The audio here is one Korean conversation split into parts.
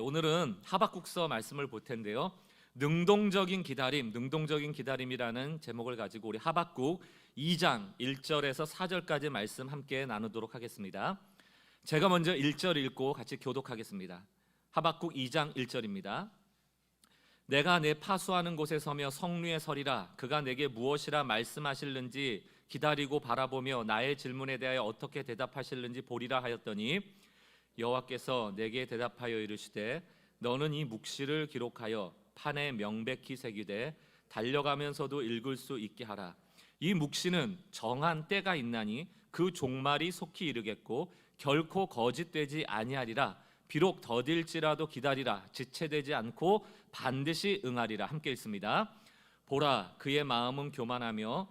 오늘은 하박국서 말씀을 볼 텐데요. 능동적인 기다림이라는 제목을 가지고 우리 하박국 2장 1절에서 4절까지 말씀 함께 나누도록 하겠습니다. 제가 먼저 1절 읽고 같이 교독하겠습니다. 하박국 2장 1절입니다. 내가 내 파수하는 곳에 서며 성류에 서리라. 그가 내게 무엇이라 말씀하실는지 기다리고 바라보며 나의 질문에 대하여 어떻게 대답하실는지 보리라 하였더니 여호와께서 내게 대답하여 이르시되 너는 이 묵시를 기록하여 판에 명백히 새기되 달려가면서도 읽을 수 있게 하라. 이 묵시는 정한 때가 있나니 그 종말이 속히 이르겠고 결코 거짓되지 아니하리라. 비록 더딜지라도 기다리라. 지체되지 않고 반드시 응하리라. 함께 읽습니다. 보라, 그의 마음은 교만하며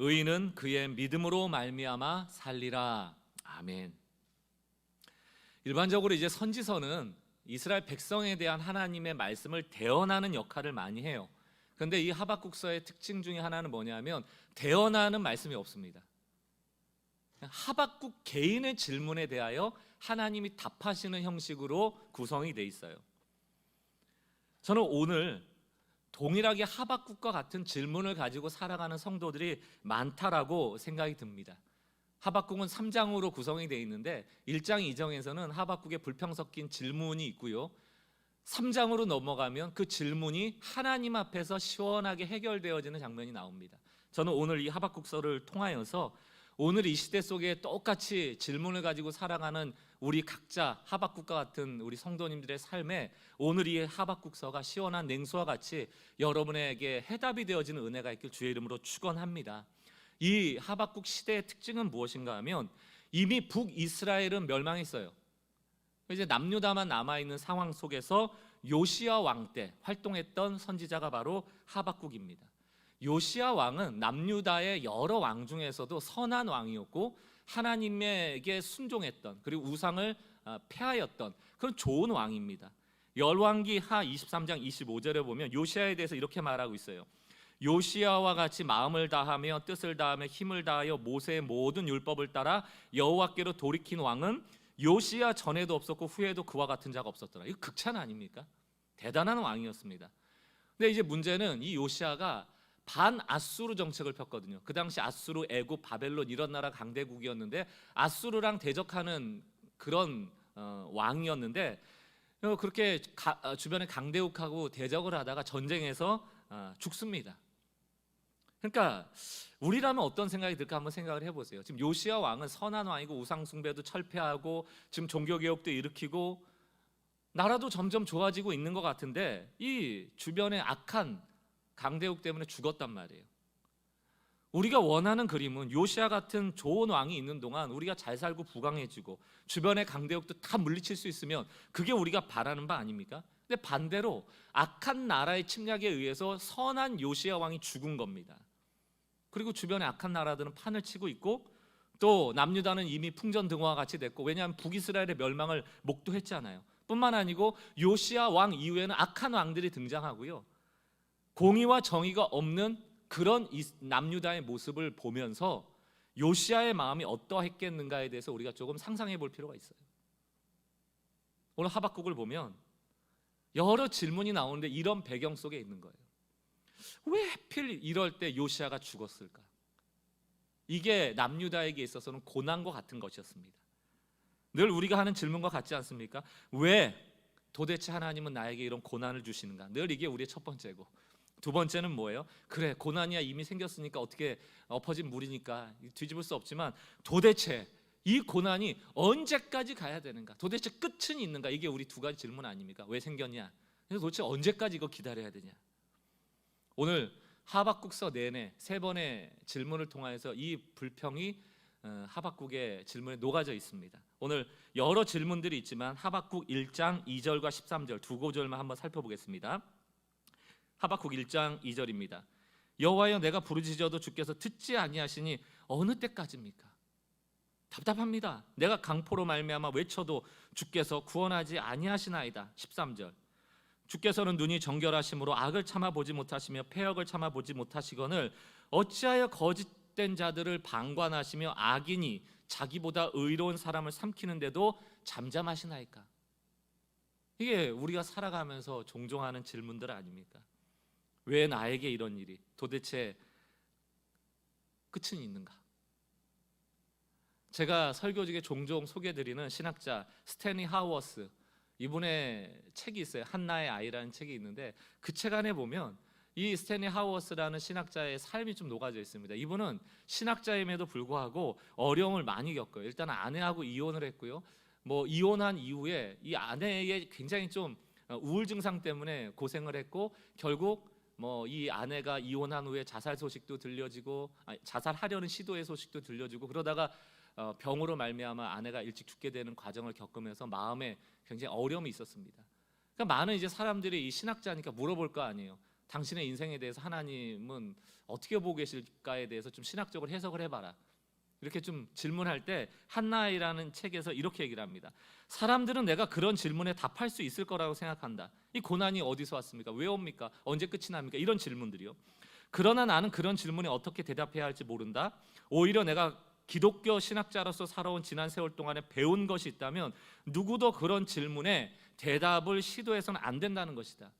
의인은 그의 믿음으로 말미암아 살리라. 아멘. 일반적으로 이제 선지서는 이스라엘 백성에 대한 하나님의 말씀을 대언하는 역할을 많이 해요. 그런데 이 하박국서의 특징 중에 하나는 뭐냐면 대언하는 말씀이 없습니다. 하박국 개인의 질문에 대하여 하나님이 답하시는 형식으로 구성이 돼 있어요. 저는 오늘 동일하게 하박국과 같은 질문을 가지고 살아가는 성도들이 많다라고 생각이 듭니다. 하박국은 3장으로 구성이 되어 있는데 1장 2장에서는 하박국의 불평 섞인 질문이 있고요. 3장으로 넘어가면 그 질문이 하나님 앞에서 시원하게 해결되어지는 장면이 나옵니다. 저는 오늘 이 하박국서를 통하여서 오늘 이 시대 속에 똑같이 질문을 가지고 살아가는 우리 각자 하박국과 같은 우리 성도님들의 삶에 오늘 이 하박국서가 시원한 냉수와 같이 여러분에게 해답이 되어지는 은혜가 있길 주의 이름으로 축원합니다. 이 하박국 시대의 특징은 무엇인가 하면 이미 북이스라엘은 멸망했어요. 이제 남유다만 남아있는 상황 속에서 요시야 왕 때 활동했던 선지자가 바로 하박국입니다. 요시야 왕은 남유다의 여러 왕 중에서도 선한 왕이었고 하나님에게 순종했던 그리고 우상을 폐하였던 그런 좋은 왕입니다. 열왕기 하 23장 25절에 보면 요시야에 대해서 이렇게 말하고 있어요. 요시야와 같이 마음을 다하며 뜻을 다하며 힘을 다하여 모세의 모든 율법을 따라 여호와께로 돌이킨 왕은 요시야 전에도 없었고 후에도 그와 같은 자가 없었더라. 이거 극찬 아닙니까? 대단한 왕이었습니다. 근데 이제 문제는 이 요시야가 반아수르 정책을 폈거든요. 그 당시 아수르, 애굽, 바벨론 이런 나라 강대국이었는데 아수르랑 대적하는 그런 왕이었는데 그렇게 주변에 강대국하고 대적을 하다가 전쟁에서 죽습니다. 그러니까 우리라면 어떤 생각이 들까 한번 생각을 해보세요. 지금 요시야 왕은 선한 왕이고 우상 숭배도 철폐하고 지금 종교개혁도 일으키고 나라도 점점 좋아지고 있는 것 같은데 이 주변에 악한 강대국 때문에 죽었단 말이에요. 우리가 원하는 그림은 요시야 같은 좋은 왕이 있는 동안 우리가 잘 살고 부강해지고 주변의 강대국도 다 물리칠 수 있으면 그게 우리가 바라는 바 아닙니까? 근데 반대로 악한 나라의 침략에 의해서 선한 요시야 왕이 죽은 겁니다. 그리고 주변의 악한 나라들은 판을 치고 있고 또 남유다는 이미 풍전등화와 같이 됐고 왜냐하면 북이스라엘의 멸망을 목도했잖아요. 뿐만 아니고 요시야 왕 이후에는 악한 왕들이 등장하고요. 공의와 정의가 없는 그런 남유다의 모습을 보면서 요시야의 마음이 어떠했겠는가에 대해서 우리가 조금 상상해 볼 필요가 있어요. 오늘 하박국을 보면 여러 질문이 나오는데 이런 배경 속에 있는 거예요. 왜 하필 이럴 때 요시야가 죽었을까? 이게 남유다에게 있어서는 고난과 같은 것이었습니다. 늘 우리가 하는 질문과 같지 않습니까? 왜 도대체 하나님은 나에게 이런 고난을 주시는가? 늘 이게 우리의 첫 번째고 두 번째는 뭐예요? 그래 고난이야 이미 생겼으니까 어떻게 엎어진 물이니까 뒤집을 수 없지만 도대체 이 고난이 언제까지 가야 되는가? 도대체 끝은 있는가? 이게 우리 두 가지 질문 아닙니까? 왜 생겼냐? 도대체 언제까지 이거 기다려야 되냐? 오늘 하박국서 내내 세 번의 질문을 통해서 이 불평이 하박국의 질문에 녹아져 있습니다. 오늘 여러 질문들이 있지만 하박국 1장 2절과 13절 두 구절만 한번 살펴보겠습니다. 하박국 1장 2절입니다. 여호와여 내가 부르짖어도 주께서 듣지 아니하시니 어느 때까지입니까? 답답합니다. 내가 강포로 말미암아 외쳐도 주께서 구원하지 아니하시나이다. 13절 주께서는 눈이 정결하심으로 악을 참아보지 못하시며 패역을 참아보지 못하시거늘 어찌하여 거짓된 자들을 방관하시며 악인이 자기보다 의로운 사람을 삼키는데도 잠잠하시나이까? 이게 우리가 살아가면서 종종 하는 질문들 아닙니까? 왜 나에게 이런 일이? 도대체 끝은 있는가? 제가 설교 중에 종종 소개드리는 신학자 스탠리 하워스, 이분의 책이 있어요. 한나의 아이라는 책이 있는데 그 책 안에 보면 이 스탠리 하워스라는 신학자의 삶이 좀 녹아져 있습니다. 이분은 신학자임에도 불구하고 어려움을 많이 겪어요. 일단 아내하고 이혼을 했고요. 뭐 이혼한 이후에 이 아내의 굉장히 좀 우울 증상 때문에 고생을 했고, 결국 뭐 이 아내가 이혼한 후에 자살 소식도 들려지고, 자살하려는 시도의 소식도 들려지고, 그러다가 병으로 말미암아 아내가 일찍 죽게 되는 과정을 겪으면서 마음에 굉장히 어려움이 있었습니다. 그러니까 많은 이제 사람들이 이 신학자니까 물어볼 거 아니에요. 당신의 인생에 대해서 하나님은 어떻게 보고 계실까에 대해서 좀 신학적으로 해석을 해봐라. 이렇게 좀 질문할 때 한나이라는 책에서 이렇게 얘기를 합니다. 사람들은 내가 그런 질문에 답할 수 있을 거라고 생각한다. 이 고난이 어디서 왔습니까? 왜 옵니까? 언제 끝이 납니까? 이런 질문들이요. 그러나 나는 그런 질문에 어떻게 대답해야 할지 모른다. 오히려 내가 기독교 신학자로서 살아온 지난 세월 동안에 배운 것이 있다면 누구도 그런 질문에 대답을 시도해서는 안 된다는 것이다.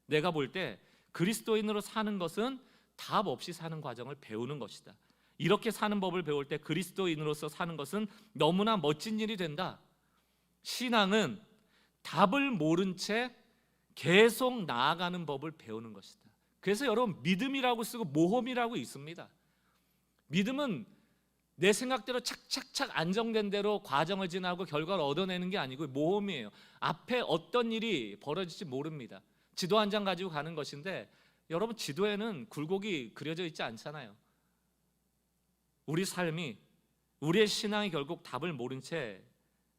내가 볼 때 그리스도인으로 사는 것은 답 없이 사는 과정을 배우는 것이다. 이렇게 사는 법을 배울 때 그리스도인으로서 사는 것은 너무나 멋진 일이 된다. 신앙은 답을 모른 채 계속 나아가는 법을 배우는 것이다. 그래서 여러분, 믿음이라고 쓰고 모험이라고 있습니다. 믿음은 내 생각대로 착착착 안정된 대로 과정을 지나고 결과를 얻어내는 게 아니고 모험이에요. 앞에 어떤 일이 벌어질지 모릅니다. 지도 한 장 가지고 가는 것인데, 여러분, 지도에는 굴곡이 그려져 있지 않잖아요. 우리 삶이, 우리의 신앙이 결국 답을 모른 채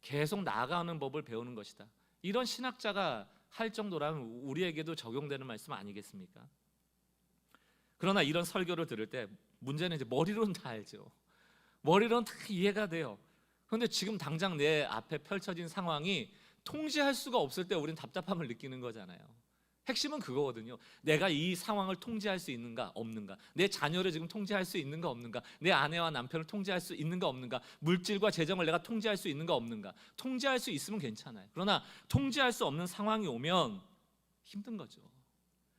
계속 나아가는 법을 배우는 것이다. 이런 신학자가 할 정도라면 우리에게도 적용되는 말씀 아니겠습니까? 그러나 이런 설교를 들을 때 문제는 이제 머리로는 다 알죠. 머리로는 다 이해가 돼요. 그런데 지금 당장 내 앞에 펼쳐진 상황이 통제할 수가 없을 때 우리는 답답함을 느끼는 거잖아요. 핵심은 그거거든요. 내가 이 상황을 통제할 수 있는가 없는가, 내 자녀를 지금 통제할 수 있는가 없는가, 내 아내와 남편을 통제할 수 있는가 없는가, 물질과 재정을 내가 통제할 수 있는가 없는가. 통제할 수 있으면 괜찮아요. 그러나 통제할 수 없는 상황이 오면 힘든 거죠.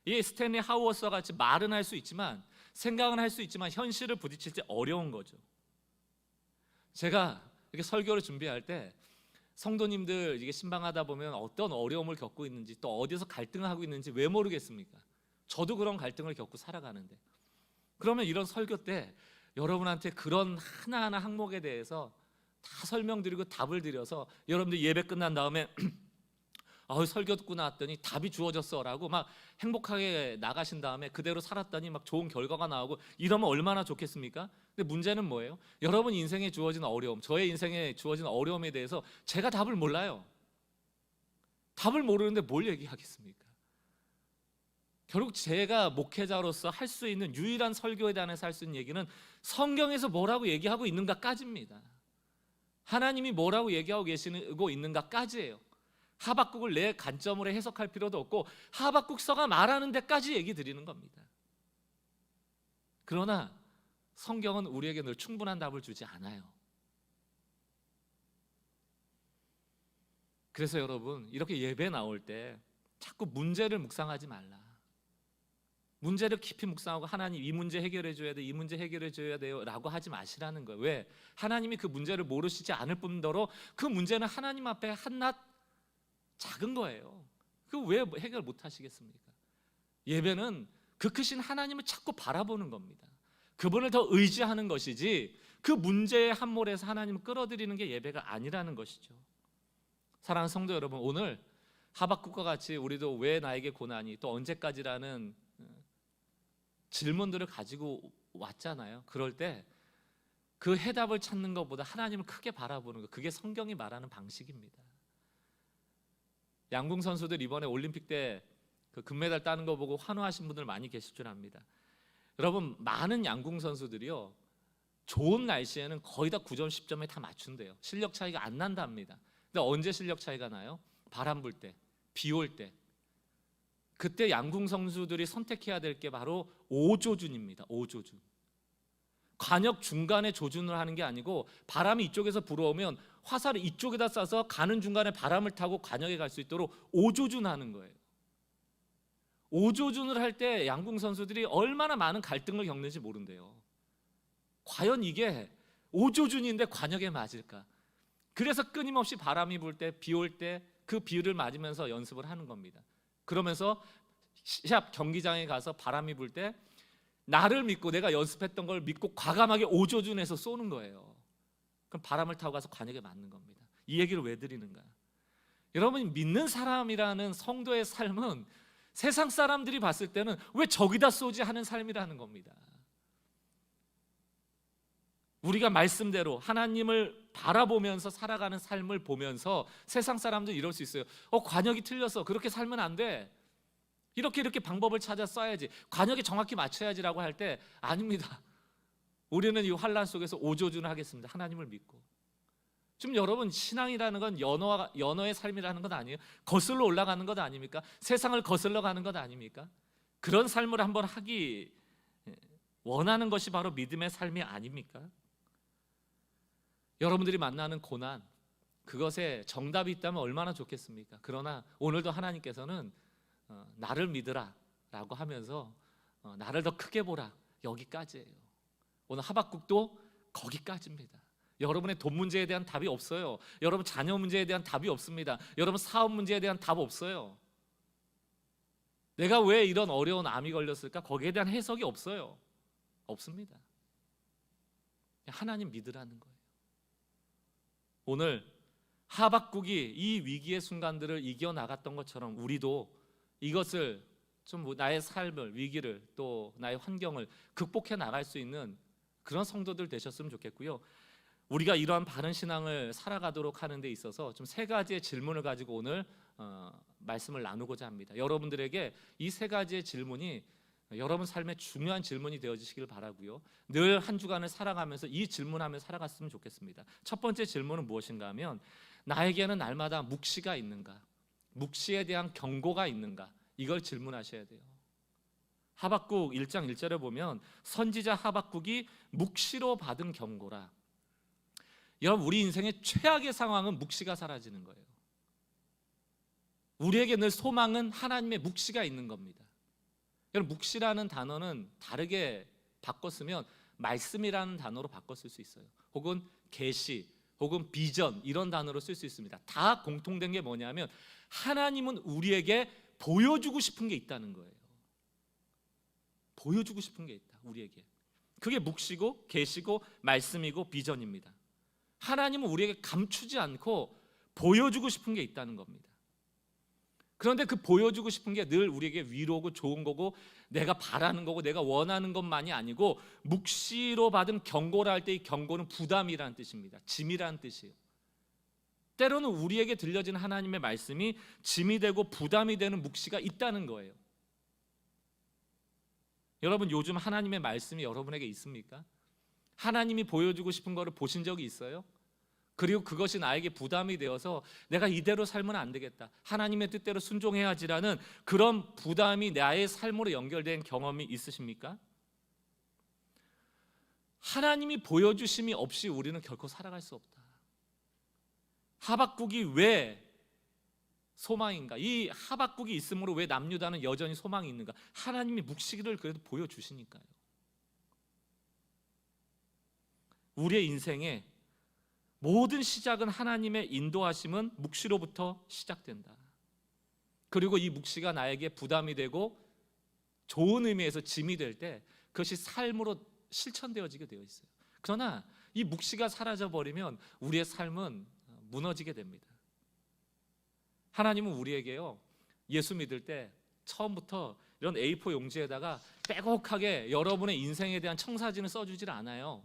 이 스탠리 하워스와 같이 말은 할 수 있지만, 생각은 할 수 있지만 현실을 부딪힐 때 어려운 거죠. 제가 이렇게 설교를 준비할 때 성도님들 이게 신방하다 보면 어떤 어려움을 겪고 있는지, 또 어디서 갈등을 하고 있는지 왜 모르겠습니까? 저도 그런 갈등을 겪고 살아가는데, 그러면 이런 설교 때 여러분한테 그런 하나하나 항목에 대해서 다 설명드리고 답을 드려서 여러분들 예배 끝난 다음에 설교 듣고 나왔더니 답이 주어졌어 라고 막 행복하게 나가신 다음에 그대로 살았더니 막 좋은 결과가 나오고 이러면 얼마나 좋겠습니까? 근데 문제는 뭐예요? 여러분 인생에 주어진 어려움, 저의 인생에 주어진 어려움에 대해서 제가 답을 몰라요. 답을 모르는데 뭘 얘기하겠습니까? 결국 제가 목회자로서 할 수 있는 유일한 설교에 대해서 할 수 있는 얘기는 성경에서 뭐라고 얘기하고 있는가까지입니다. 하나님이 뭐라고 얘기하고 계시고 있는가까지예요. 하박국을 내 관점으로 해석할 필요도 없고 하박국서가 말하는 데까지 얘기 드리는 겁니다. 그러나 성경은 우리에게 늘 충분한 답을 주지 않아요. 그래서 여러분, 이렇게 예배 나올 때 자꾸 문제를 묵상하지 말라. 문제를 깊이 묵상하고 하나님 이 문제 해결해 줘야 돼, 이 문제 해결해 줘야 돼요 라고 하지 마시라는 거예요. 왜? 하나님이 그 문제를 모르시지 않을 뿐더러 그 문제는 하나님 앞에 한낱 작은 거예요. 그 왜 해결 못 하시겠습니까? 예배는 그 크신 하나님을 자꾸 바라보는 겁니다. 그분을 더 의지하는 것이지 그 문제의 함몰에서 하나님을 끌어들이는 게 예배가 아니라는 것이죠. 사랑하는 성도 여러분, 오늘 하박국과 같이 우리도 왜 나에게 고난이, 또 언제까지라는 질문들을 가지고 왔잖아요. 그럴 때 그 해답을 찾는 것보다 하나님을 크게 바라보는 것, 그게 성경이 말하는 방식입니다. 양궁 선수들 이번에 올림픽 때 그 금메달 따는 거 보고 환호하신 분들 많이 계실 줄 압니다. 여러분, 많은 양궁 선수들이요, 좋은 날씨에는 거의 다 9점 10점에 다 맞춘대요. 실력 차이가 안 난답니다. 근데 언제 실력 차이가 나요? 바람 불 때, 비 올 때. 그때 양궁 선수들이 선택해야 될 게 바로 오조준입니다. 오조준. 관역 중간에 조준을 하는 게 아니고 바람이 이쪽에서 불어오면 화살을 이쪽에다 쏴서 가는 중간에 바람을 타고 관역에 갈 수 있도록 오조준하는 거예요. 오조준을 할 때 양궁 선수들이 얼마나 많은 갈등을 겪는지 모른대요. 과연 이게 오조준인데 관역에 맞을까? 그래서 끊임없이 바람이 불 때, 비 올 때 그 비를 맞으면서 연습을 하는 겁니다. 그러면서 시합 경기장에 가서 바람이 불 때 나를 믿고 내가 연습했던 걸 믿고 과감하게 오조준해서 쏘는 거예요. 그럼 바람을 타고 가서 관역에 맞는 겁니다. 이 얘기를 왜 드리는가? 여러분, 믿는 사람이라는 성도의 삶은 세상 사람들이 봤을 때는 왜 저기다 쏘지 하는 삶이라는 겁니다. 우리가 말씀대로 하나님을 바라보면서 살아가는 삶을 보면서 세상 사람들 이럴 수 있어요. 관역이 틀렸어. 그렇게 살면 안 돼. 이렇게 방법을 찾아 써야지. 관역에 정확히 맞춰야지라고 할 때 아닙니다. 우리는 이 환난 속에서 오조준을 하겠습니다. 하나님을 믿고. 지금 여러분, 신앙이라는 건 연어의 삶이라는 건 아니에요. 거슬러 올라가는 것 아닙니까? 세상을 거슬러 가는 것 아닙니까? 그런 삶을 한번 하기 원하는 것이 바로 믿음의 삶이 아닙니까? 여러분들이 만나는 고난, 그것에 정답이 있다면 얼마나 좋겠습니까? 그러나 오늘도 하나님께서는 나를 믿으라 라고 하면서 나를 더 크게 보라, 여기까지예요. 오늘 하박국도 거기까지입니다. 여러분의 돈 문제에 대한 답이 없어요. 여러분 자녀 문제에 대한 답이 없습니다. 여러분 사업 문제에 대한 답 없어요. 내가 왜 이런 어려운 암이 걸렸을까? 거기에 대한 해석이 없어요. 없습니다. 하나님 믿으라는 거예요. 오늘 하박국이 이 위기의 순간들을 이겨나갔던 것처럼 우리도 이것을 좀 나의 삶을, 위기를, 또 나의 환경을 극복해 나갈 수 있는 그런 성도들 되셨으면 좋겠고요. 우리가 이러한 바른 신앙을 살아가도록 하는 데 있어서 좀 세 가지의 질문을 가지고 오늘 말씀을 나누고자 합니다. 여러분들에게 이 세 가지의 질문이 여러분 삶의 중요한 질문이 되어지시길 바라고요. 늘 한 주간을 살아가면서 이 질문하며 살아갔으면 좋겠습니다. 첫 번째 질문은 무엇인가 하면, 나에게는 날마다 묵시가 있는가? 묵시에 대한 경고가 있는가? 이걸 질문하셔야 돼요. 하박국 1장 1절에 보면 선지자 하박국이 묵시로 받은 경고라. 여러분, 우리 인생의 최악의 상황은 묵시가 사라지는 거예요. 우리에게 늘 소망은 하나님의 묵시가 있는 겁니다. 여러분, 묵시라는 단어는 다르게 바꿨으면 말씀이라는 단어로 바꿨을 수 있어요. 혹은 계시, 혹은 비전, 이런 단어로 쓸 수 있습니다. 다 공통된 게 뭐냐면 하나님은 우리에게 보여주고 싶은 게 있다는 거예요. 보여주고 싶은 게 있다, 우리에게. 그게 묵시고 계시고 말씀이고 비전입니다. 하나님은 우리에게 감추지 않고 보여주고 싶은 게 있다는 겁니다. 그런데 그 보여주고 싶은 게 늘 우리에게 위로고 좋은 거고 내가 바라는 거고 내가 원하는 것만이 아니고, 묵시로 받은 경고라 할 때 이 경고는 부담이라는 뜻입니다. 짐이라는 뜻이에요. 때로는 우리에게 들려지는 하나님의 말씀이 짐이 되고 부담이 되는 묵시가 있다는 거예요. 여러분, 요즘 하나님의 말씀이 여러분에게 있습니까? 하나님이 보여주고 싶은 거를 보신 적이 있어요? 그리고 그것이 나에게 부담이 되어서 내가 이대로 살면 안 되겠다, 하나님의 뜻대로 순종해야지라는 그런 부담이 나의 삶으로 연결된 경험이 있으십니까? 하나님이 보여주심이 없이 우리는 결코 살아갈 수 없다. 하박국이 왜 소망인가? 이 하박국이 있으므로 왜 남유다는 여전히 소망이 있는가? 하나님이 묵시기를 그래도 보여주시니까요. 우리의 인생에 모든 시작은 하나님의 인도하심은 묵시로부터 시작된다. 그리고 이 묵시가 나에게 부담이 되고 좋은 의미에서 짐이 될 때 그것이 삶으로 실천되어지게 되어 있어요. 그러나 이 묵시가 사라져버리면 우리의 삶은 무너지게 됩니다. 하나님은 우리에게요, 예수 믿을 때 처음부터 이런 A4 용지에다가 빼곡하게 여러분의 인생에 대한 청사진을 써주질 않아요.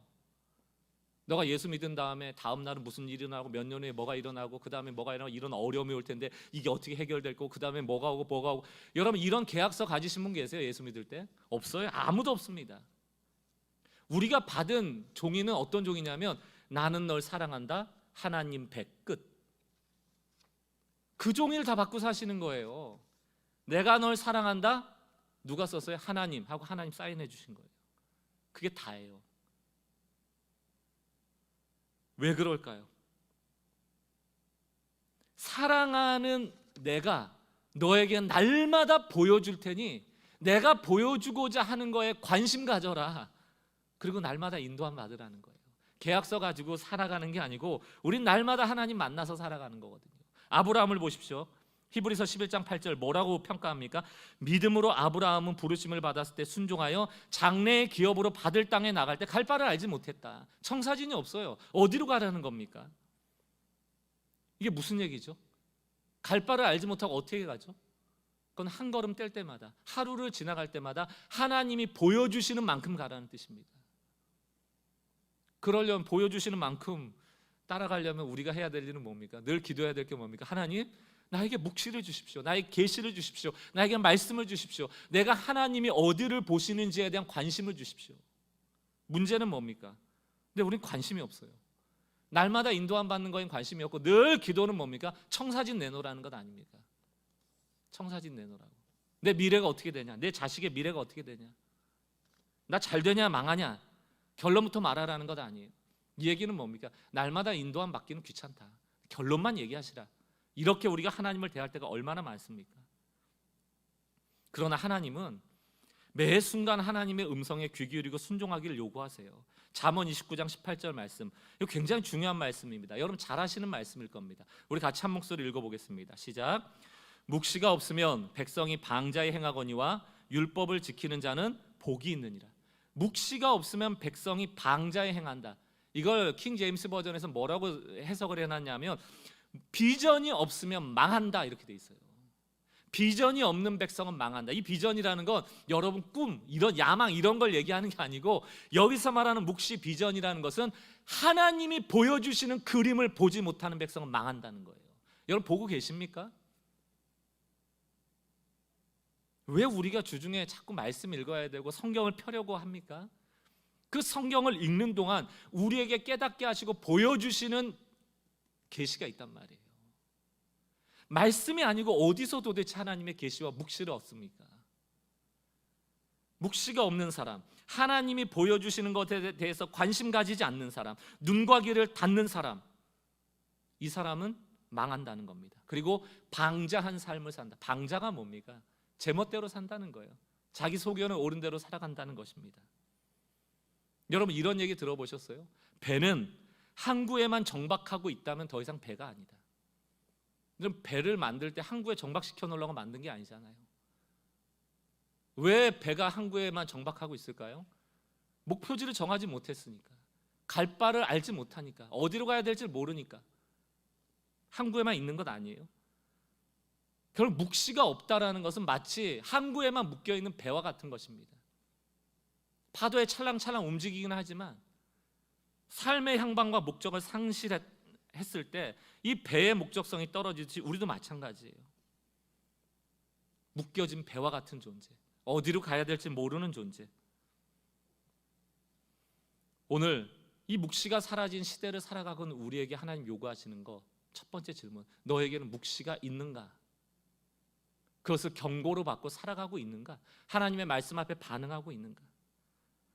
너가 예수 믿은 다음에 다음 날은 무슨 일이 일어나고 몇 년 후에 뭐가 일어나고 그 다음에 뭐가 일어나고 이런 어려움이 올 텐데 이게 어떻게 해결될 거고 그 다음에 뭐가 오고. 여러분, 이런 계약서 가지신 분 계세요? 예수 믿을 때? 없어요? 아무도 없습니다. 우리가 받은 종이는 어떤 종이냐면 나는 널 사랑한다, 하나님 백, 끝. 그 종이를 다 받고 사시는 거예요. 내가 널 사랑한다, 누가 썼어요? 하나님 하고 하나님 사인해 주신 거예요. 그게 다예요. 왜 그럴까요? 사랑하는 내가 너에게 날마다 보여줄 테니 내가 보여주고자 하는 거에 관심 가져라. 그리고 날마다 인도함 받으라는 거예요. 계약서 가지고 살아가는 게 아니고 우린 날마다 하나님 만나서 살아가는 거거든요. 아브라함을 보십시오. 히브리서 11장 8절 뭐라고 평가합니까? 믿음으로 아브라함은 부르심을 받았을 때 순종하여 장래의 기업으로 받을 땅에 나갈 때 갈 바를 알지 못했다. 청사진이 없어요. 어디로 가라는 겁니까? 이게 무슨 얘기죠? 갈 바를 알지 못하고 어떻게 가죠? 그건 한 걸음 뗄 때마다, 하루를 지나갈 때마다 하나님이 보여주시는 만큼 가라는 뜻입니다. 그러려면, 보여주시는 만큼 따라가려면 우리가 해야 될 일은 뭡니까? 늘 기도해야 될 게 뭡니까? 하나님, 나에게 묵시를 주십시오. 나에게 계시를 주십시오. 나에게 말씀을 주십시오. 내가 하나님이 어디를 보시는지에 대한 관심을 주십시오. 문제는 뭡니까? 근데 우린 관심이 없어요. 날마다 인도함 받는 거엔 관심이 없고 늘 기도는 뭡니까? 청사진 내놓으라는 것 아닙니까? 청사진 내놓으라고. 내 미래가 어떻게 되냐? 내 자식의 미래가 어떻게 되냐? 나 잘 되냐 망하냐? 결론부터 말하라는 것 아니에요. 이 얘기는 뭡니까? 날마다 인도함 받기는 귀찮다. 결론만 얘기하시라. 이렇게 우리가 하나님을 대할 때가 얼마나 많습니까? 그러나 하나님은 매 순간 하나님의 음성에 귀 기울이고 순종하기를 요구하세요. 잠언 29장 18절 말씀, 이거 굉장히 중요한 말씀입니다. 여러분 잘 아시는 말씀일 겁니다. 우리 같이 한 목소리 읽어보겠습니다. 시작. 묵시가 없으면 백성이 방자에 행하거니와 율법을 지키는 자는 복이 있느니라. 묵시가 없으면 백성이 방자에 행한다. 이걸 킹 제임스 버전에서 뭐라고 해석을 해놨냐면 비전이 없으면 망한다 이렇게 돼 있어요. 비전이 없는 백성은 망한다. 이 비전이라는 건 여러분 꿈, 이런 야망 이런 걸 얘기하는 게 아니고 여기서 말하는 묵시 비전이라는 것은 하나님이 보여주시는 그림을 보지 못하는 백성은 망한다는 거예요. 여러분 보고 계십니까? 왜 우리가 주중에 자꾸 말씀 읽어야 되고 성경을 펴려고 합니까? 그 성경을 읽는 동안 우리에게 깨닫게 하시고 보여주시는 계시가 있단 말이에요. 말씀이 아니고 어디서 도대체 하나님의 계시와 묵시를 얻습니까? 묵시가 없는 사람, 하나님이 보여주시는 것에 대해서 관심 가지지 않는 사람, 눈과 귀를 닫는 사람, 이 사람은 망한다는 겁니다. 그리고 방자한 삶을 산다. 방자가 뭡니까? 제멋대로 산다는 거예요. 자기 소견을 옳은 대로 살아간다는 것입니다. 여러분 이런 얘기 들어보셨어요? 배는 항구에만 정박하고 있다면 더 이상 배가 아니다. 그럼 배를 만들 때 항구에 정박시켜 놓으려고 만든 게 아니잖아요. 왜 배가 항구에만 정박하고 있을까요? 목표지를 정하지 못했으니까, 갈 바를 알지 못하니까, 어디로 가야 될지 모르니까 항구에만 있는 것 아니에요? 결국 묵시가 없다라는 것은 마치 항구에만 묶여있는 배와 같은 것입니다. 파도에 찰랑찰랑 움직이긴 하지만 삶의 향방과 목적을 상실했을 때 이 배의 목적성이 떨어지듯이 우리도 마찬가지예요. 묶여진 배와 같은 존재, 어디로 가야 될지 모르는 존재. 오늘 이 묵시가 사라진 시대를 살아가고는 우리에게 하나님 요구하시는 거, 첫 번째 질문, 너에게는 묵시가 있는가? 그것을 경고로 받고 살아가고 있는가? 하나님의 말씀 앞에 반응하고 있는가?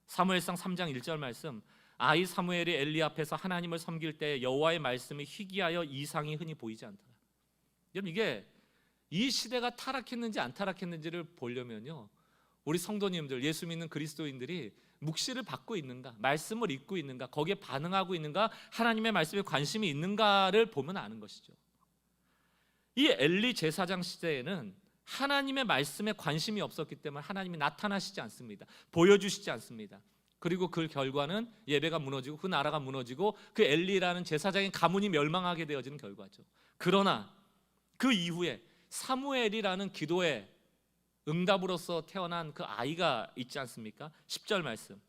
사무엘상 3장 1절 말씀, 아이 사무엘이 엘리 앞에서 하나님을 섬길 때 여호와의 말씀이 희귀하여 이상이 흔히 보이지 않더라. 여러분 이게 이 시대가 타락했는지 안 타락했는지를 보려면요, 우리 성도님들, 예수 믿는 그리스도인들이 묵시를 받고 있는가, 말씀을 읽고 있는가, 거기에 반응하고 있는가, 하나님의 말씀에 관심이 있는가를 보면 아는 것이죠. 이 엘리 제사장 시대에는 하나님의 말씀에 관심이 없었기 때문에 하나님이 나타나시지 않습니다. 보여주시지 않습니다. 그리고 그 결과는 예배가 무너지고 그 나라가 무너지고 그 엘리라는 제사장의 가문이 멸망하게 되어지는 결과죠. 그러나 그 이후에 사무엘이라는 기도의 응답으로서 태어난 그 아이가 있지 않습니까? 10절 말씀,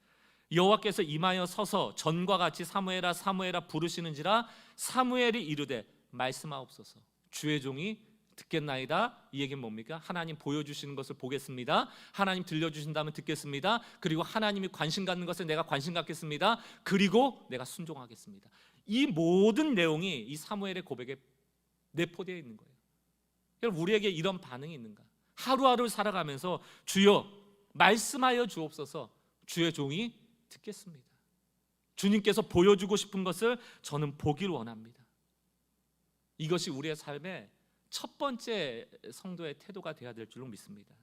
여호와께서 임하여 서서 전과 같이 사무엘아 사무엘아 부르시는지라 사무엘이 이르되 말씀하옵소서. 주의 종이 듣겠나이다. 이 얘기는 뭡니까? 하나님 보여주시는 것을 보겠습니다. 하나님 들려주신다면 듣겠습니다. 그리고 하나님이 관심 갖는 것에 내가 관심 갖겠습니다. 그리고 내가 순종하겠습니다. 이 모든 내용이 이 사무엘의 고백에 내포되어 있는 거예요. 여러분 우리에게 이런 반응이 있는가? 하루하루 살아가면서 주여 말씀하여 주옵소서, 주의 종이 듣겠습니다. 주님께서 보여주고 싶은 것을 저는 보길 원합니다. 이것이 우리의 삶의 첫 번째 성도의 태도가 되어야 될 줄로 믿습니다.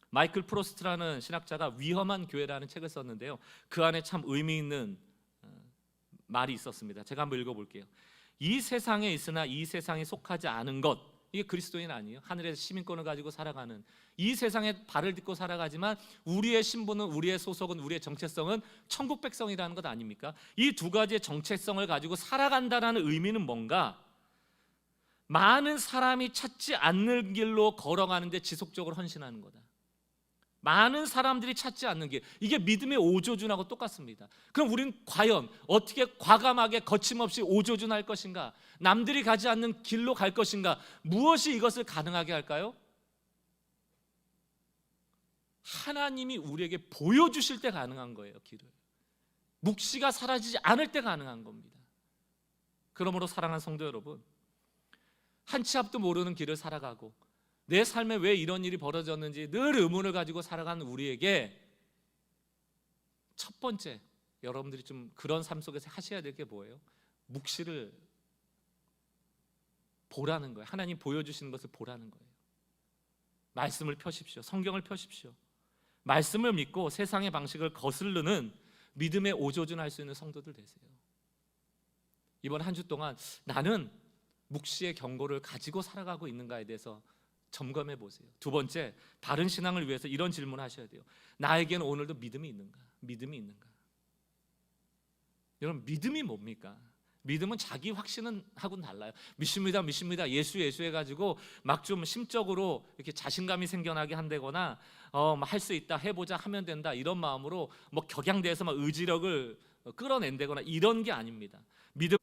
마이클 프로스트라는 신학자가 위험한 교회라는 책을 썼는데요, 그 안에 참 의미 있는 말이 있었습니다. 제가 한번 읽어볼게요. 이 세상에 있으나 이 세상에 속하지 않은 것, 이게 그리스도인 아니에요? 하늘에서 시민권을 가지고 살아가는, 이 세상에 발을 딛고 살아가지만 우리의 신분은, 우리의 소속은, 우리의 정체성은 천국 백성이라는 것 아닙니까? 이 두 가지의 정체성을 가지고 살아간다는 의미는 뭔가, 많은 사람이 찾지 않는 길로 걸어가는데 지속적으로 헌신하는 거다. 많은 사람들이 찾지 않는 길, 이게 믿음의 오조준하고 똑같습니다. 그럼 우리는 과연 어떻게 과감하게 거침없이 오조준할 것인가? 남들이 가지 않는 길로 갈 것인가? 무엇이 이것을 가능하게 할까요? 하나님이 우리에게 보여주실 때 가능한 거예요. 길을, 묵시가 사라지지 않을 때 가능한 겁니다. 그러므로 사랑하는 성도 여러분, 한 치 앞도 모르는 길을 살아가고 내 삶에 왜 이런 일이 벌어졌는지 늘 의문을 가지고 살아가는 우리에게 첫 번째, 여러분들이 좀 그런 삶 속에서 하셔야 될 게 뭐예요? 묵시를 보라는 거예요. 하나님 보여주시는 것을 보라는 거예요. 말씀을 펴십시오. 성경을 펴십시오. 말씀을 믿고 세상의 방식을 거스르는 믿음의 오조준할 수 있는 성도들 되세요. 이번 한 주 동안 나는 묵시의 경고를 가지고 살아가고 있는가에 대해서 점검해 보세요. 두 번째, 바른 신앙을 위해서 이런 질문을 하셔야 돼요. 나에게는 오늘도 믿음이 있는가? 믿음이 있는가? 여러분, 믿음이 뭡니까? 믿음은 자기 확신은 하고는 달라요. 믿습니다, 믿습니다, 예수 해가지고 막 좀 심적으로 이렇게 자신감이 생겨나게 한다거나 할 수 있다, 해보자, 하면 된다, 이런 마음으로 뭐 격양돼서 막 의지력을 끌어낸다거나 이런 게 아닙니다. 믿음,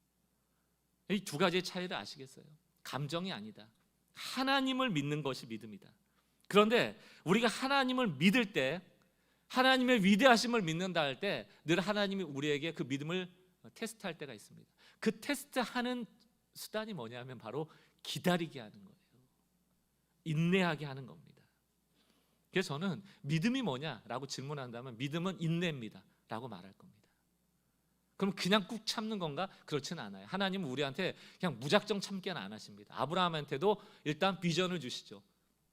이 두 가지의 차이를 아시겠어요? 감정이 아니다. 하나님을 믿는 것이 믿음이다. 그런데 우리가 하나님을 믿을 때, 하나님의 위대하심을 믿는다 할 때 늘 하나님이 우리에게 그 믿음을 테스트할 때가 있습니다. 그 테스트하는 수단이 뭐냐면 바로 기다리게 하는 거예요. 인내하게 하는 겁니다. 그래서 저는 믿음이 뭐냐라고 질문한다면 믿음은 인내입니다 라고 말할 겁니다. 그럼 그냥 꾹 참는 건가? 그렇지는 않아요. 하나님은 우리한테 그냥 무작정 참게는 안 하십니다. 아브라함한테도 일단 비전을 주시죠.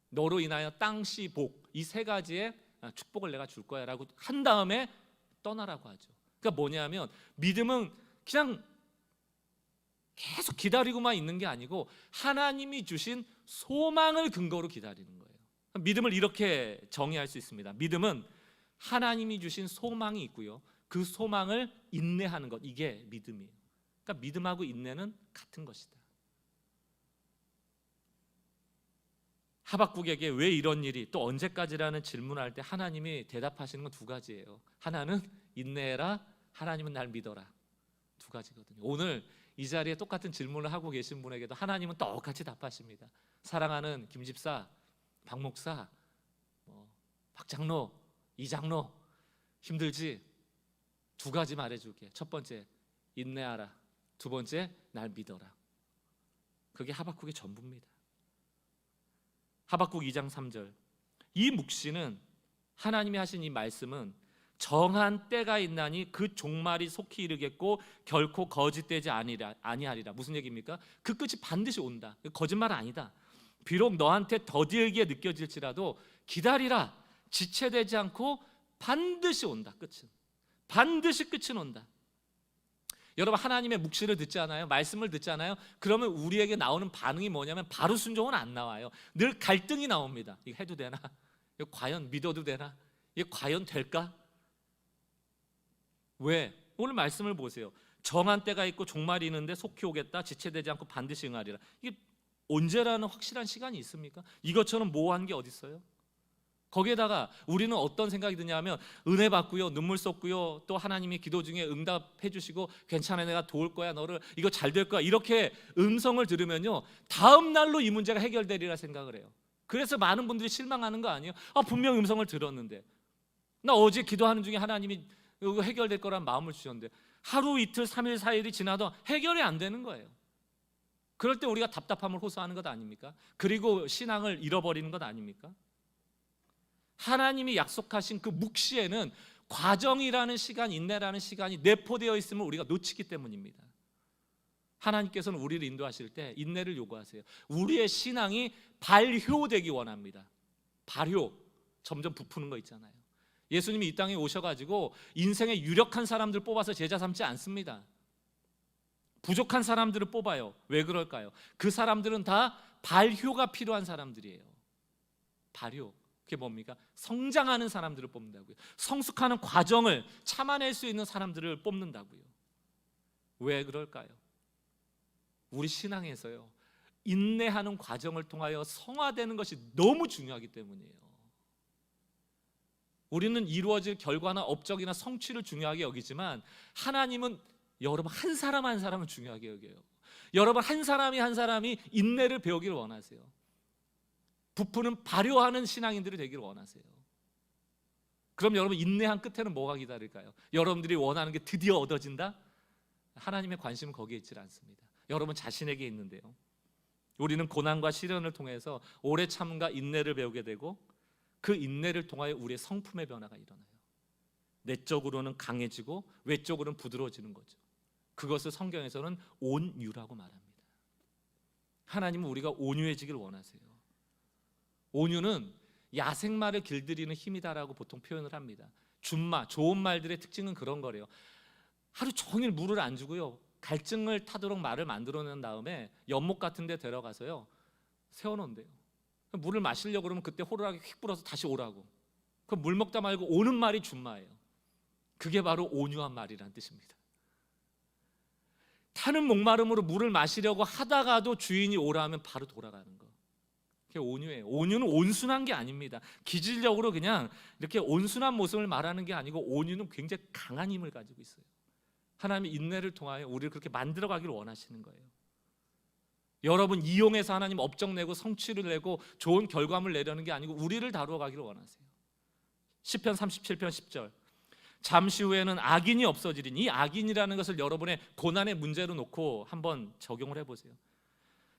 너로 인하여 땅, 씨, 복, 이 세 가지의 축복을 내가 줄 거야 라고 한 다음에 떠나라고 하죠. 그러니까 뭐냐면 믿음은 그냥 계속 기다리고만 있는 게 아니고 하나님이 주신 소망을 근거로 기다리는 거예요. 믿음을 이렇게 정의할 수 있습니다. 믿음은 하나님이 주신 소망이 있고요, 그 소망을 인내하는 것, 이게 믿음이에요. 그러니까 믿음하고 인내는 같은 것이다. 하박국에게 왜 이런 일이, 또 언제까지라는 질문을 할 때 하나님이 대답하시는 건 두 가지예요. 하나는 인내해라, 하나님은 날 믿어라. 두 가지거든요. 오늘 이 자리에 똑같은 질문을 하고 계신 분에게도 하나님은 똑같이 답하십니다. 사랑하는 김 집사, 박 목사, 박 장로, 이 장로, 힘들지? 두 가지 말해줄게. 첫 번째, 인내하라. 두 번째, 날 믿어라. 그게 하박국의 전부입니다. 하박국 2장 3절, 이 묵시는, 하나님이 하신 이 말씀은 정한 때가 있나니 그 종말이 속히 이르겠고 결코 거짓되지 아니하리라. 무슨 얘기입니까? 그 끝이 반드시 온다. 거짓말은 아니다. 비록 너한테 더디게 느껴질지라도 기다리라. 지체되지 않고 반드시 온다. 끝은 반드시 끝은 온다. 여러분, 하나님의 묵시를 듣지 않아요? 말씀을 듣지 않아요? 그러면 우리에게 나오는 반응이 뭐냐면 바로 순종은 안 나와요. 늘 갈등이 나옵니다. 이거 해도 되나? 이거 과연 믿어도 되나? 이게 과연 될까? 왜? 오늘 말씀을 보세요. 정한 때가 있고 종말이 있는데 속히 오겠다. 지체되지 않고 반드시 응하리라. 이게 언제라는 확실한 시간이 있습니까? 이것처럼 모호한 게 어디 있어요? 거기에다가 우리는 어떤 생각이 드냐면, 은혜 받고요, 눈물 쏟고요, 또 하나님이 기도 중에 응답해 주시고 괜찮아, 내가 도울 거야, 너를, 이거 잘 될 거야, 이렇게 음성을 들으면요, 다음 날로 이 문제가 해결되리라 생각을 해요. 그래서 많은 분들이 실망하는 거 아니에요? 분명 음성을 들었는데, 나 어제 기도하는 중에 하나님이 이거 해결될 거란 마음을 주셨는데 하루, 이틀, 3일, 4일이 지나도 해결이 안 되는 거예요. 그럴 때 우리가 답답함을 호소하는 것 아닙니까? 그리고 신앙을 잃어버리는 것 아닙니까? 하나님이 약속하신 그 묵시에는 과정이라는 시간, 인내라는 시간이 내포되어 있음을 우리가 놓치기 때문입니다. 하나님께서는 우리를 인도하실 때 인내를 요구하세요. 우리의 신앙이 발효되기 원합니다. 발효, 점점 부푸는 거 있잖아요. 예수님이 이 땅에 오셔가지고 인생의 유력한 사람들 뽑아서 제자 삼지 않습니다. 부족한 사람들을 뽑아요. 왜 그럴까요? 그 사람들은 다 발효가 필요한 사람들이에요. 발효, 그게 뭡니까? 성장하는 사람들을 뽑는다고요. 성숙하는 과정을 참아낼 수 있는 사람들을 뽑는다고요. 왜 그럴까요? 우리 신앙에서요, 인내하는 과정을 통하여 성화되는 것이 너무 중요하기 때문이에요. 우리는 이루어질 결과나 업적이나 성취를 중요하게 여기지만 하나님은 여러분 한 사람 한 사람을 중요하게 여겨요. 여러분 한 사람이 인내를 배우기를 원하세요. 부푸는 발효하는 신앙인들이 되기를 원하세요. 그럼 여러분 인내한 끝에는 뭐가 기다릴까요? 여러분들이 원하는 게 드디어 얻어진다? 하나님의 관심은 거기에 있지 않습니다. 여러분 자신에게 있는데요. 우리는 고난과 시련을 통해서 오래 참음과 인내를 배우게 되고 그 인내를 통하여 우리의 성품의 변화가 일어나요. 내적으로는 강해지고 외적으로는 부드러워지는 거죠. 그것을 성경에서는 온유라고 말합니다. 하나님은 우리가 온유해지길 원하세요. 온유는 야생마를 길들이는 힘이다라고 보통 표현을 합니다. 준마, 좋은 말들의 특징은 그런 거래요. 하루 종일 물을 안 주고요, 갈증을 타도록 말을 만들어낸 다음에 연못 같은 데 데려가서요 세워놓는대요. 물을 마시려고 그러면 그때 호루라기 휙 불어서 다시 오라고. 그럼 물 먹다 말고 오는 말이 준마예요. 그게 바로 온유한 말이란 뜻입니다. 타는 목마름으로 물을 마시려고 하다가도 주인이 오라 하면 바로 돌아가는 거. 그게 온유예요. 온유는 온순한 게 아닙니다. 기질적으로 그냥 이렇게 온순한 모습을 말하는 게 아니고 온유는 굉장히 강한 힘을 가지고 있어요. 하나님의 인내를 통하여 우리를 그렇게 만들어가기를 원하시는 거예요. 여러분 이용해서 하나님 업적 내고 성취를 내고 좋은 결과물 내려는 게 아니고 우리를 다루어 가기를 원하세요. 시편 37편 10절, 잠시 후에는 악인이 없어지리니, 이 악인이라는 것을 여러분의 고난의 문제로 놓고 한번 적용을 해보세요.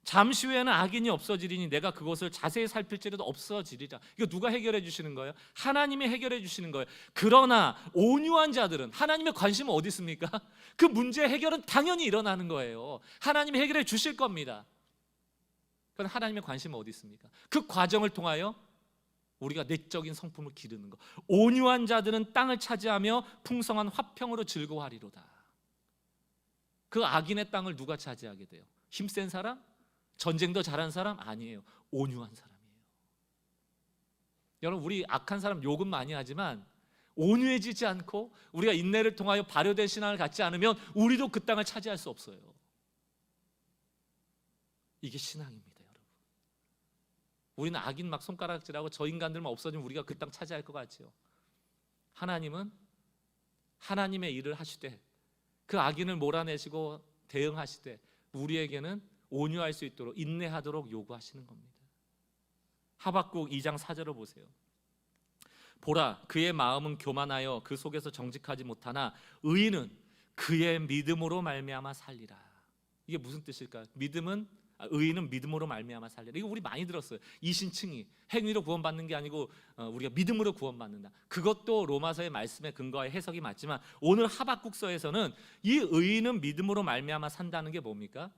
잠시 후에는 악인이 없어지리니 내가 그것을 자세히 살필지라도 없어지리라. 이거 누가 해결해 주시는 거예요? 하나님이 해결해 주시는 거예요. 그러나 온유한 자들은, 하나님의 관심은 어디 있습니까? 그 문제의 해결은 당연히 일어나는 거예요. 하나님이 해결해 주실 겁니다. 그럼 하나님의 관심은 어디 있습니까? 그 과정을 통하여 우리가 내적인 성품을 기르는 것. 온유한 자들은 땅을 차지하며 풍성한 화평으로 즐거워하리로다. 그 악인의 땅을 누가 차지하게 돼요? 힘센 사람? 전쟁도 잘한 사람? 아니에요. 온유한 사람이에요. 여러분 우리 악한 사람 욕은 많이 하지만 온유해지지 않고 우리가 인내를 통하여 발효된 신앙을 갖지 않으면 우리도 그 땅을 차지할 수 없어요. 이게 신앙입니다. 우리는 악인 막 손가락질하고 저 인간들만 없어지면 우리가 그 땅 차지할 것 같지요. 하나님은 하나님의 일을 하시되 그 악인을 몰아내시고 대응하시되 우리에게는 온유할 수 있도록 인내하도록 요구하시는 겁니다. 하박국 2장 4절을 보세요. 보라, 그의 마음은 교만하여 그 속에서 정직하지 못하나 의인은 그의 믿음으로 말미암아 살리라. 이게 무슨 뜻일까요? 의인은 믿음으로 말미암아 살리라. 이거 우리 많이 들었어요. 이신칭의, 행위로 구원받는 게 아니고 우리가 믿음으로 구원받는다. 그것도 로마서의 말씀에 근거하여 해석이 맞지만 오늘 하박국서에서는 이 의인은 믿음으로 말미암아 산다는 게 뭡니까?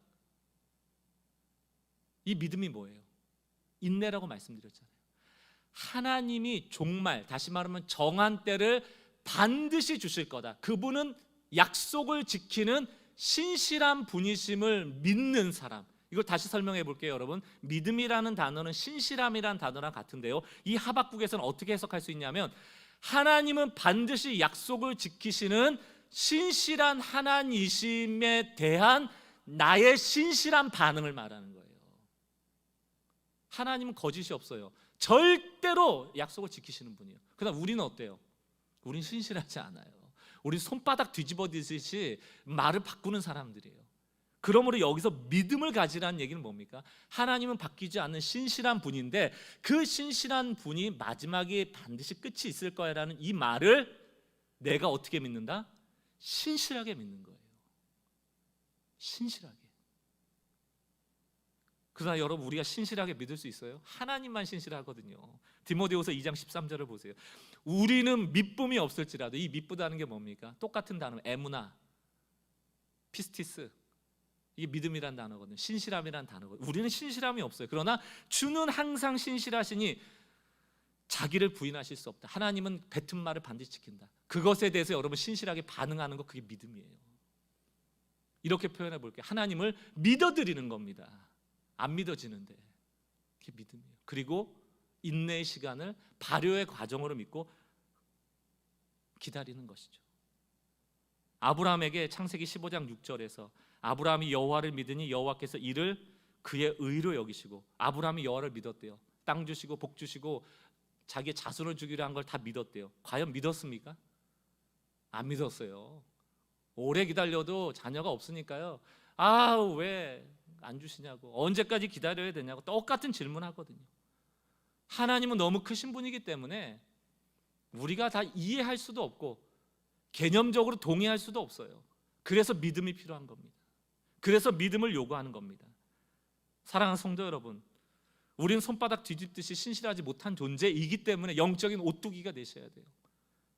이 믿음이 뭐예요? 인내라고 말씀드렸잖아요. 하나님이 종말, 다시 말하면 정한 때를 반드시 주실 거다. 그분은 약속을 지키는 신실한 분이심을 믿는 사람. 이걸 다시 설명해 볼게요, 여러분. 믿음이라는 단어는 신실함이라는 단어랑 같은데요. 이 하박국에서는 어떻게 해석할 수 있냐면 하나님은 반드시 약속을 지키시는 신실한 하나님이심에 대한 나의 신실한 반응을 말하는 거예요. 하나님은 거짓이 없어요. 절대로 약속을 지키시는 분이에요. 그러나 우리는 어때요? 우리는 신실하지 않아요. 우리 손바닥 뒤집어지듯이 말을 바꾸는 사람들이에요. 그러므로 여기서 믿음을 가지라는 얘기는 뭡니까? 하나님은 바뀌지 않는 신실한 분인데 그 신실한 분이 마지막에 반드시 끝이 있을 거야라는 이 말을 내가 어떻게 믿는다? 신실하게 믿는 거예요. 신실하게. 그러나 여러분, 우리가 신실하게 믿을 수 있어요? 하나님만 신실하거든요. 디모데후서 2장 13절을 보세요. 우리는 미쁨이 없을지라도, 이 미쁘다는 게 뭡니까? 똑같은 단어, 에무나, 피스티스, 이게 믿음이란 단어거든요. 신실함이란 단어거든요. 우리는 신실함이 없어요. 그러나 주는 항상 신실하시니 자기를 부인하실 수 없다. 하나님은 뱉은 말을 반드시 지킨다. 그것에 대해서 여러분 신실하게 반응하는 것, 그게 믿음이에요. 이렇게 표현해 볼게요. 하나님을 믿어드리는 겁니다. 안 믿어지는데 그게 믿음이에요. 그리고 인내의 시간을 발효의 과정으로 믿고 기다리는 것이죠. 아브라함에게 창세기 15장 6절에서 아브라함이 여호와를 믿으니 여호와께서 이를 그의 의로 여기시고, 아브라함이 여호와를 믿었대요. 땅 주시고 복 주시고 자기의 자손을 주기로 한 걸 다 믿었대요. 과연 믿었습니까? 안 믿었어요. 오래 기다려도 자녀가 없으니까요. 왜 안 주시냐고, 언제까지 기다려야 되냐고 똑같은 질문하거든요. 하나님은 너무 크신 분이기 때문에 우리가 다 이해할 수도 없고 개념적으로 동의할 수도 없어요. 그래서 믿음이 필요한 겁니다. 그래서 믿음을 요구하는 겁니다. 사랑하는 성도 여러분, 우리는 손바닥 뒤집듯이 신실하지 못한 존재이기 때문에 영적인 오뚜기가 되셔야 돼요.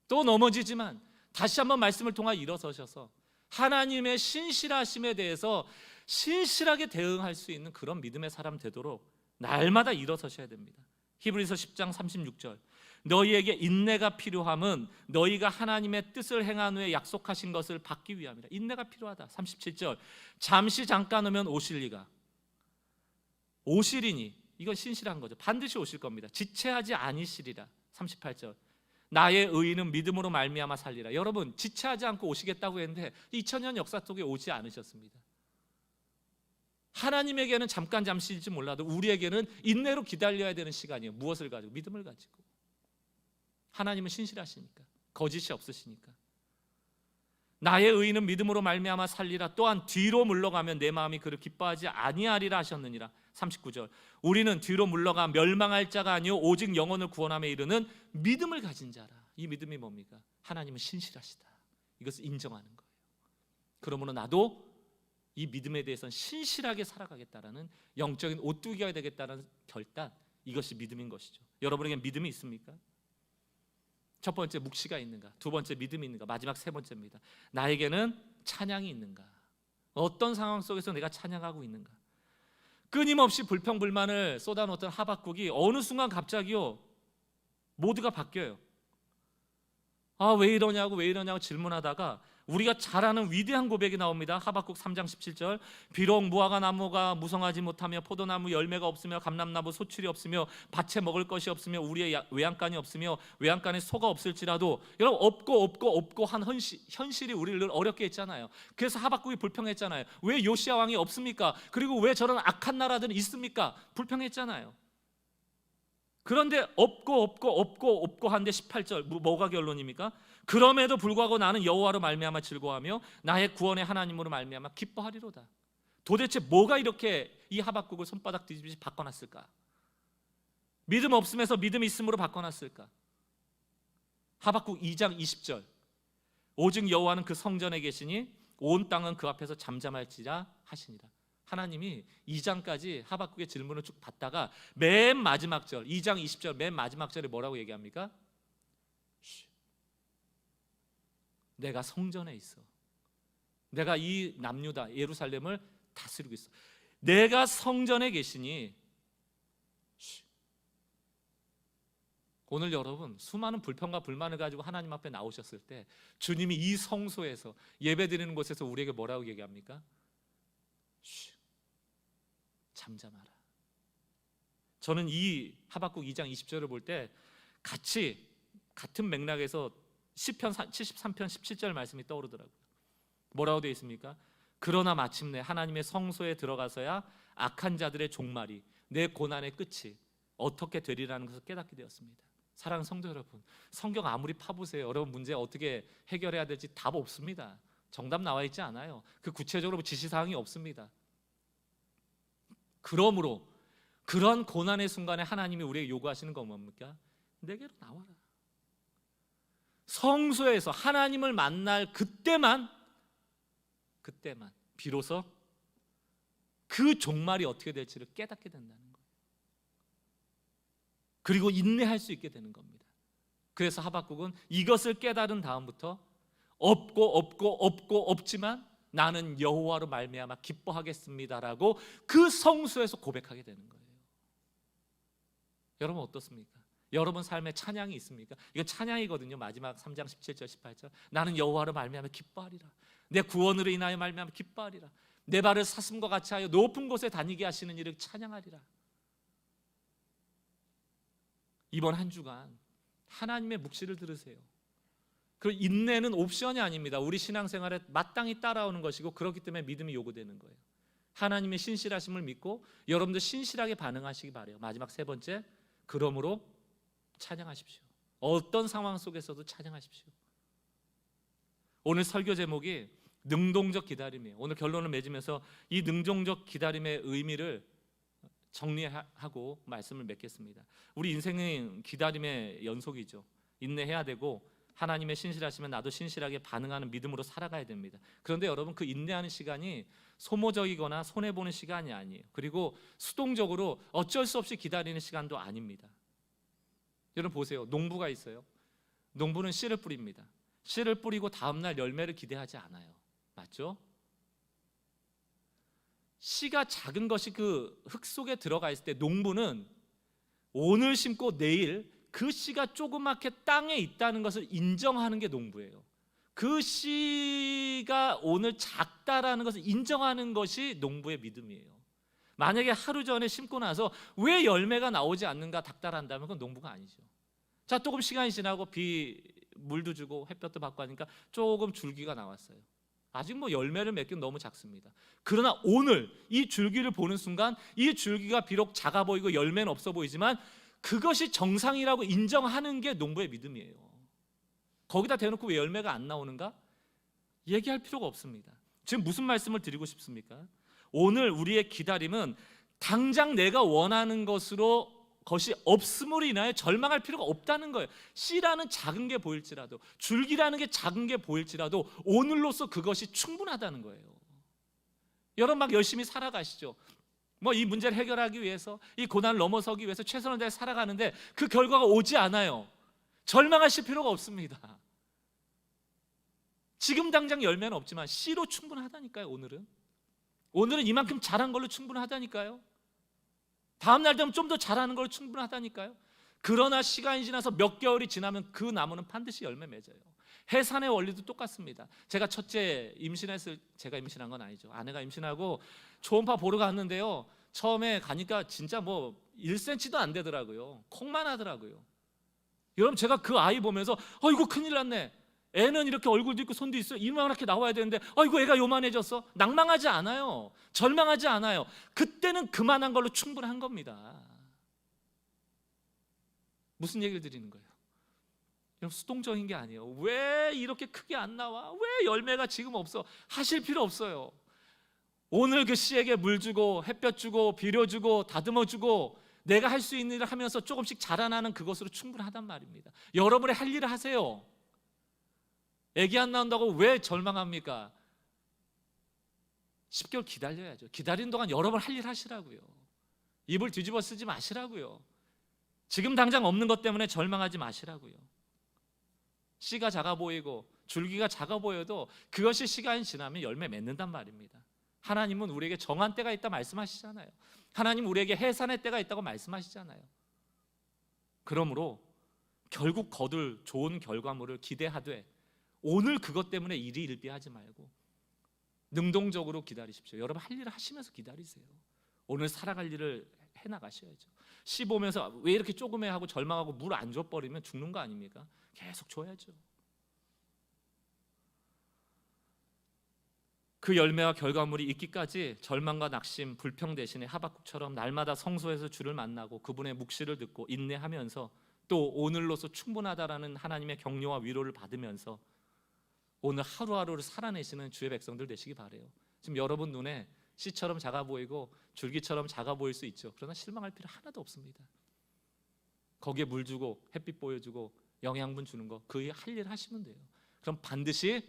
또 넘어지지만 다시 한번 말씀을 통하여 일어서셔서 하나님의 신실하심에 대해서 신실하게 대응할 수 있는 그런 믿음의 사람 되도록 날마다 일어서셔야 됩니다. 히브리서 10장 36절, 너희에게 인내가 필요함은 너희가 하나님의 뜻을 행한 후에 약속하신 것을 받기 위함이라. 인내가 필요하다. 37절, 잠시 잠깐 오면 오실리가, 오시리니, 이건 신실한 거죠. 반드시 오실 겁니다. 지체하지 아니시리라. 38절, 나의 의인은 믿음으로 말미암아 살리라. 여러분, 지체하지 않고 오시겠다고 했는데 2000년 역사 속에 오지 않으셨습니다. 하나님에게는 잠깐 잠시일지 몰라도 우리에게는 인내로 기다려야 되는 시간이에요. 무엇을 가지고? 믿음을 가지고. 하나님은 신실하시니까, 거짓이 없으시니까. 나의 의인은 믿음으로 말미암아 살리라. 또한 뒤로 물러가면 내 마음이 그를 기뻐하지 아니하리라 하셨느니라. 39절, 우리는 뒤로 물러가 멸망할 자가 아니요 오직 영혼을 구원함에 이르는 믿음을 가진 자라. 이 믿음이 뭡니까? 하나님은 신실하시다, 이것을 인정하는 거예요. 그러므로 나도 이 믿음에 대해서는 신실하게 살아가겠다라는 영적인 오뚜기가 되겠다는 결단, 이것이 믿음인 것이죠. 여러분에게 믿음이 있습니까? 첫 번째, 묵시가 있는가? 두 번째, 믿음이 있는가? 마지막 세 번째입니다. 나에게는 찬양이 있는가? 어떤 상황 속에서 내가 찬양하고 있는가? 끊임없이 불평불만을 쏟아놓던 하박국이 어느 순간 갑자기요, 모두가 바뀌어요. 왜 이러냐고 질문하다가 우리가 잘 아는 위대한 고백이 나옵니다. 하박국 3장 17절, 비록 무화과 나무가 무성하지 못하며 포도나무 열매가 없으며 감람나무 소출이 없으며 밭에 먹을 것이 없으며 우리의 외양간이 없으며 외양간에 소가 없을지라도, 여러분, 없고 한 현실이 우리를 늘 어렵게 했잖아요. 그래서 하박국이 불평했잖아요. 왜 요시야 왕이 없습니까? 그리고 왜 저런 악한 나라들은 있습니까? 불평했잖아요. 그런데 없고 한데 18절 뭐가 결론입니까? 그럼에도 불구하고 나는 여호와로 말미암아 즐거워하며 나의 구원의 하나님으로 말미암아 기뻐하리로다. 도대체 뭐가 이렇게 이 하박국을 손바닥 뒤집듯이 바꿔놨을까? 믿음 없음에서 믿음 있음으로 바꿔놨을까? 하박국 2장 20절, 오직 여호와는 그 성전에 계시니 온 땅은 그 앞에서 잠잠할지라 하시니라. 하나님이 2장까지 하박국의 질문을 쭉 받다가 맨 마지막 절, 2장 20절 맨 마지막 절에 뭐라고 얘기합니까? 내가 성전에 있어. 내가 이 남유다 예루살렘을 다스리고 있어. 내가 성전에 계시니. 오늘 여러분, 수많은 불평과 불만을 가지고 하나님 앞에 나오셨을 때 주님이 이 성소에서 예배드리는 곳에서 우리에게 뭐라고 얘기합니까? 잠잠하라. 저는 이 하박국 2장 20절을 볼 때 같은 맥락에서 시편 73편 17절 말씀이 떠오르더라고요. 뭐라고 되어 있습니까? 그러나 마침내 하나님의 성소에 들어가서야 악한 자들의 종말이, 내 고난의 끝이 어떻게 되리라는 것을 깨닫게 되었습니다. 사랑하는 성도 여러분, 성경 아무리 파보세요. 여러분 문제 어떻게 해결해야 될지 답 없습니다. 정답 나와 있지 않아요. 그 구체적으로 지시사항이 없습니다. 그러므로 그런 고난의 순간에 하나님이 우리에게 요구하시는 건 뭡니까? 내게로 나와라. 성소에서 하나님을 만날 그때만 비로소 그 종말이 어떻게 될지를 깨닫게 된다는 거예요. 그리고 인내할 수 있게 되는 겁니다. 그래서 하박국은 이것을 깨달은 다음부터 없고 없지만 나는 여호와로 말미암아 기뻐하겠습니다라고 그 성수에서 고백하게 되는 거예요. 여러분 어떻습니까? 여러분 삶에 찬양이 있습니까? 이건 찬양이거든요. 마지막 3장 17절 18절. 나는 여호와로 말미암아 기뻐하리라. 내 구원으로 인하여 말미암아 기뻐하리라. 내 발을 사슴과 같이 하여 높은 곳에 다니게 하시는 이를 찬양하리라. 이번 한 주간 하나님의 묵시를 들으세요. 그 인내는 옵션이 아닙니다. 우리 신앙생활에 마땅히 따라오는 것이고, 그렇기 때문에 믿음이 요구되는 거예요. 하나님의 신실하심을 믿고 여러분들 신실하게 반응하시기 바라요. 마지막 세 번째, 그러므로 찬양하십시오. 어떤 상황 속에서도 찬양하십시오. 오늘 설교 제목이 능동적 기다림이에요. 오늘 결론을 맺으면서 이 능동적 기다림의 의미를 정리하고 말씀을 맺겠습니다. 우리 인생은 기다림의 연속이죠. 인내해야 되고 하나님의 신실하시면 나도 신실하게 반응하는 믿음으로 살아가야 됩니다. 그런데 여러분, 그 인내하는 시간이 소모적이거나 손해보는 시간이 아니에요. 그리고 수동적으로 어쩔 수 없이 기다리는 시간도 아닙니다. 여러분 보세요. 농부가 있어요. 농부는 씨를 뿌립니다. 씨를 뿌리고 다음날 열매를 기대하지 않아요. 맞죠? 씨가 작은 것이 그 흙 속에 들어가 있을 때 농부는 오늘 심고 내일 그 씨가 조그맣게 땅에 있다는 것을 인정하는 게 농부예요. 그 씨가 오늘 작다라는 것을 인정하는 것이 농부의 믿음이에요. 만약에 하루 전에 심고 나서 왜 열매가 나오지 않는가 닥달한다면 그건 농부가 아니죠. 자, 조금 시간이 지나고 물도 주고 햇볕도 받고 하니까 조금 줄기가 나왔어요. 아직 열매를 맺기는 너무 작습니다. 그러나 오늘 이 줄기를 보는 순간 이 줄기가 비록 작아 보이고 열매는 없어 보이지만 그것이 정상이라고 인정하는 게 농부의 믿음이에요. 거기다 대놓고 왜 열매가 안 나오는가? 얘기할 필요가 없습니다. 지금 무슨 말씀을 드리고 싶습니까? 오늘 우리의 기다림은 당장 내가 원하는 것이 없음으로 인하여 절망할 필요가 없다는 거예요. 씨라는 작은 게 보일지라도, 줄기라는 게 작은 게 보일지라도 오늘로서 그것이 충분하다는 거예요. 여러분 열심히 살아가시죠. 이 문제를 해결하기 위해서, 이 고난을 넘어서기 위해서 최선을 다해 살아가는데 그 결과가 오지 않아요. 절망하실 필요가 없습니다. 지금 당장 열매는 없지만 씨로 충분하다니까요. 오늘은 이만큼 자란 걸로 충분하다니까요. 다음 날 되면 좀 더 자라는 걸로 충분하다니까요. 그러나 시간이 지나서 몇 개월이 지나면 그 나무는 반드시 열매 맺어요. 해산의 원리도 똑같습니다. 제가 제가 임신한 건 아니죠. 아내가 임신하고 초음파 보러 갔는데요, 처음에 가니까 진짜 1cm도 안 되더라고요. 콩만 하더라고요. 여러분, 제가 그 아이 보면서 이거 큰일 났네. 애는 이렇게 얼굴도 있고 손도 있어요. 이만하게 나와야 되는데 이거 애가 요만해졌어. 낭망하지 않아요. 절망하지 않아요. 그때는 그만한 걸로 충분한 겁니다. 무슨 얘기를 드리는 거예요? 여러분, 수동적인 게 아니에요. 왜 이렇게 크게 안 나와? 왜 열매가 지금 없어? 하실 필요 없어요. 오늘 그 씨에게 물 주고 햇볕 주고 비료 주고 다듬어 주고 내가 할 수 있는 일을 하면서 조금씩 자라나는 그것으로 충분하단 말입니다. 여러분의 할 일을 하세요. 애기 안 나온다고 왜 절망합니까? 10개월 기다려야죠. 기다리는 동안 여러분 할 일 하시라고요. 입을 뒤집어 쓰지 마시라고요. 지금 당장 없는 것 때문에 절망하지 마시라고요. 씨가 작아 보이고 줄기가 작아 보여도 그것이 시간이 지나면 열매 맺는단 말입니다. 하나님은 우리에게 정한 때가 있다 말씀하시잖아요. 하나님 우리에게 해산의 때가 있다고 말씀하시잖아요. 그러므로 결국 거둘 좋은 결과물을 기대하되 오늘 그것 때문에 일희일비하지 말고 능동적으로 기다리십시오. 여러분 할 일을 하시면서 기다리세요. 오늘 살아갈 일을 해나가셔야죠. 씨 보면서 왜 이렇게 조금 해 하고 절망하고 물 안 줘버리면 죽는 거 아닙니까? 계속 줘야죠. 그 열매와 결과물이 있기까지 절망과 낙심, 불평 대신에 하박국처럼 날마다 성소에서 주를 만나고 그분의 묵시를 듣고 인내하면서 또 오늘로서 충분하다라는 하나님의 격려와 위로를 받으면서 오늘 하루하루를 살아내시는 주의 백성들 되시기 바라요. 지금 여러분 눈에 씨처럼 작아 보이고 줄기처럼 작아 보일 수 있죠. 그러나 실망할 필요 하나도 없습니다. 거기에 물 주고 햇빛 보여주고 영양분 주는 거 그 할 일 하시면 돼요. 그럼 반드시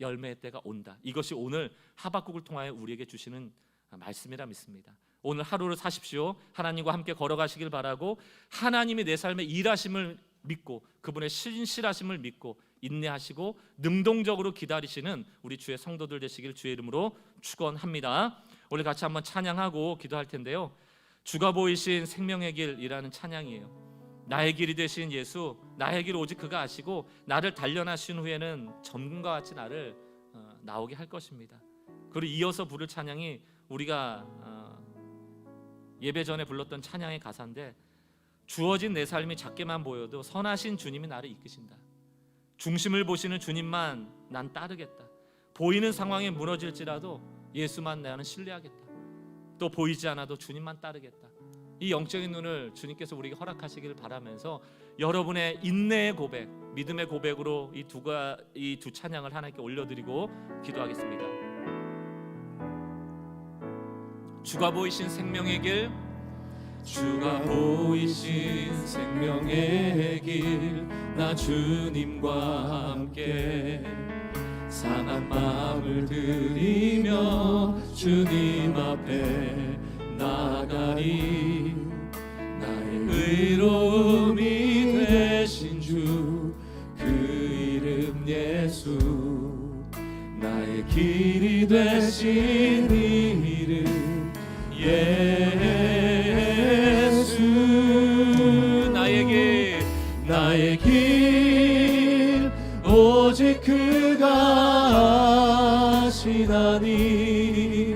열매의 때가 온다. 이것이 오늘 하박국을 통하여 우리에게 주시는 말씀이라 믿습니다. 오늘 하루를 사십시오. 하나님과 함께 걸어가시길 바라고, 하나님이 내 삶에 일하심을 믿고 그분의 신실하심을 믿고 인내하시고 능동적으로 기다리시는 우리 주의 성도들 되시길 주의 이름으로 축원합니다. 오늘 같이 한번 찬양하고 기도할 텐데요, 주가 보이신 생명의 길이라는 찬양이에요. 나의 길이 되신 예수, 나의 길 오직 그가 아시고 나를 단련하신 후에는 전과 같이 나를 나오게 할 것입니다. 그리고 이어서 부를 찬양이 우리가 예배 전에 불렀던 찬양의 가사인데, 주어진 내 삶이 작게만 보여도 선하신 주님이 나를 이끄신다. 중심을 보시는 주님만 난 따르겠다. 보이는 상황에 무너질지라도 예수만 나는 신뢰하겠다. 또 보이지 않아도 주님만 따르겠다. 이 영적인 눈을 주님께서 우리에게 허락하시기를 바라면서 여러분의 인내의 고백, 믿음의 고백으로 이 두 찬양을 하나님께 올려드리고 기도하겠습니다. 주가 보이신 생명의 길, 주가 보이신 생명의 길, 나 주님과 함께 상한 마음을 들이며 주님 앞에 나가리. 나의 의로움이 되신 주, 그 이름 예수, 나의 길이 되신 이름 예수. 나의 길 오직 그가 아시나니,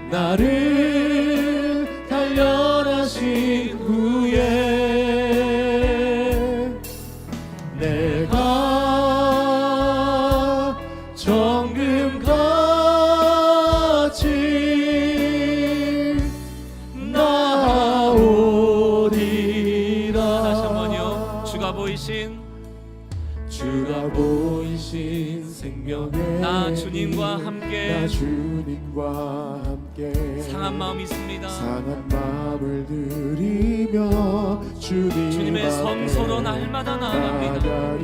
나를 단련하신 후에 내가 정금같이 나오리라. 다시 한번요. 주가 보이신 생명의 나 주님과 함께, 나 주님과 함께 상한 마음이 있습니다. 상한 마음을 들이며 주님의 성소로 날마다 나아갑니다.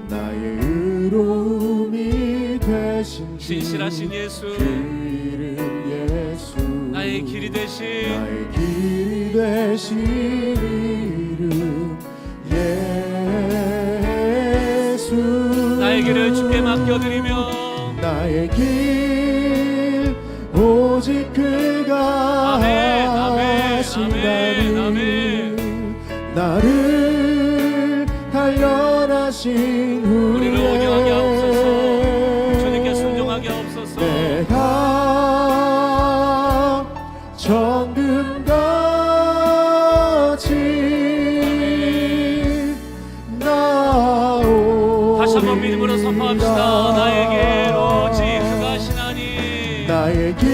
나의 의로움이 되신 주, 신실하신 예수, 그 이름 예수, 나의 길이 되신 이름 예수. 나의 길을 주께 맡겨드리며, 나의 길 오직 그가 하시나니, 나를 단련하신 후에 우리를 오게 하게 하옵소서. 주님께 순종하게 하옵소서. 내가 정금같이 나오리라. 다시 한번 믿음으로 선포합시다. 나의 길 오직 그가 하시나니, 나의 길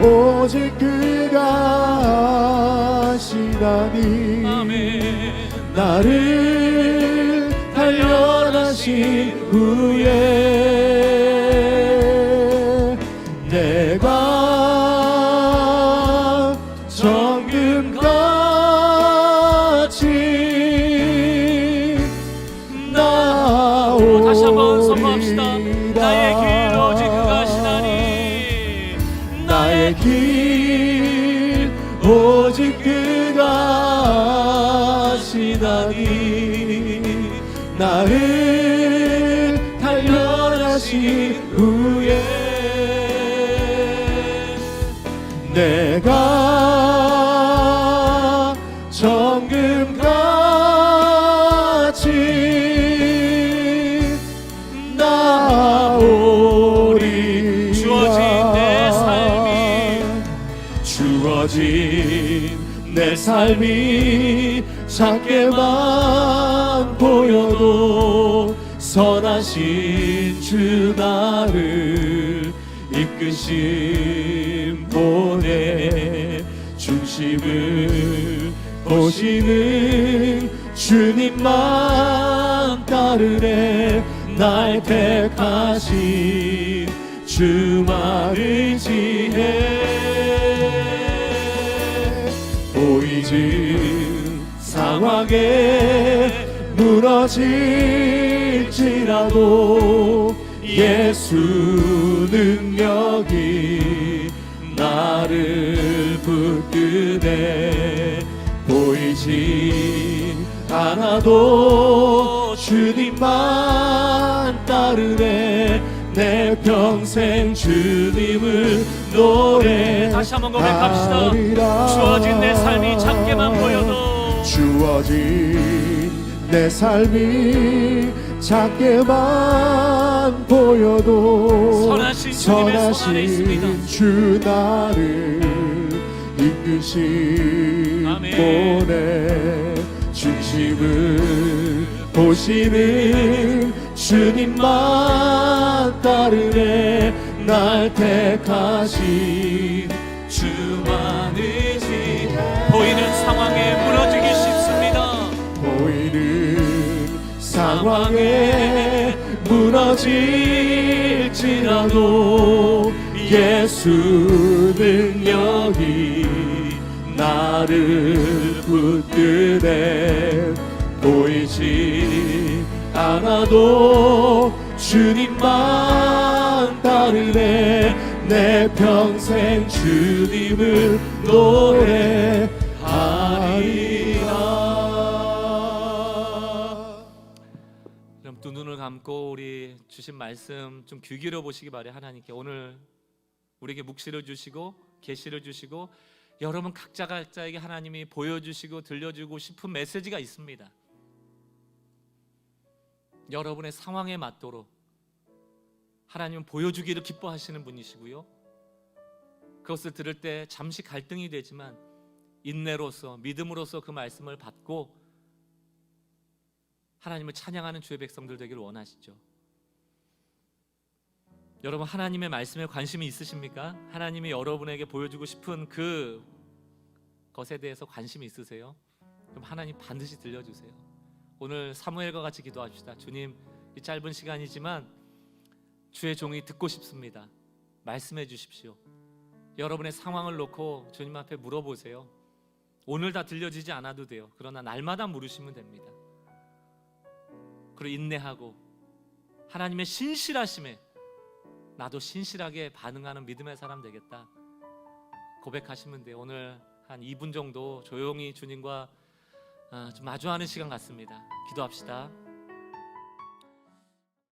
오직 그가 하시나니, 아멘. 나를 단련하신 후에 내가 정금같이 나오리라. 다시 한번 선포합시다. 나의 길 오직 그가 하시나니, 나의 길 오직 그가 하시나니, 나를 단련하신 후에 내가 정금같이 나오리라. 주어진 내 삶이 작게만 보여도 선하신 주 나를 이끄심 보내. 중심을 보시는 주님만 따르네. 날 택하신 주만 의지해. 보이지 상황에 무너질지라도 예수 능력이 나를 붙드네. 보이지 않아도 주님만 따르네. 내 평생 주님을 노래하리라. 다시 한번 고백합시다. 주어진 내 삶이 작게만 보여도, 주어진 내 삶이 작게만 보여도 선하신 주님의 손 안에 있습니다. 주 나를 이끄신 아멘. 곳에 중심을 보시는 주님만 따르네. 날 택하신 주만 의지해. 보이는 상황에 무너지기 쉽습니다. 보이는 상황에 무너질지라도 예수 능력이 나를 붙드네. 보이지 않아도 주님만 따르네. 내 평생 주님을 노래하리라. 그럼 두 눈을 감고 우리 주신 말씀 좀 귀 기울여 보시기 바래요. 하나님께 오늘 우리에게 묵시를 주시고 계시를 주시고 여러분 각자에게 하나님이 보여주시고 들려주고 싶은 메시지가 있습니다. 여러분의 상황에 맞도록 하나님은 보여주기를 기뻐하시는 분이시고요, 그것을 들을 때 잠시 갈등이 되지만 인내로서 믿음으로써 그 말씀을 받고 하나님을 찬양하는 주의 백성들 되기를 원하시죠. 여러분 하나님의 말씀에 관심이 있으십니까? 하나님이 여러분에게 보여주고 싶은 그 것에 대해서 관심이 있으세요? 그럼 하나님 반드시 들려주세요. 오늘 사무엘과 같이 기도합시다. 주님, 이 짧은 시간이지만 주의 종이 듣고 싶습니다. 말씀해 주십시오. 여러분의 상황을 놓고 주님 앞에 물어보세요. 오늘 다 들려지지 않아도 돼요. 그러나 날마다 물으시면 됩니다. 그리고 인내하고 하나님의 신실하심에 나도 신실하게 반응하는 믿음의 사람 되겠다 고백하시면 돼요. 오늘 한 2분 정도 조용히 주님과 좀 마주하는 시간 같습니다. 기도합시다.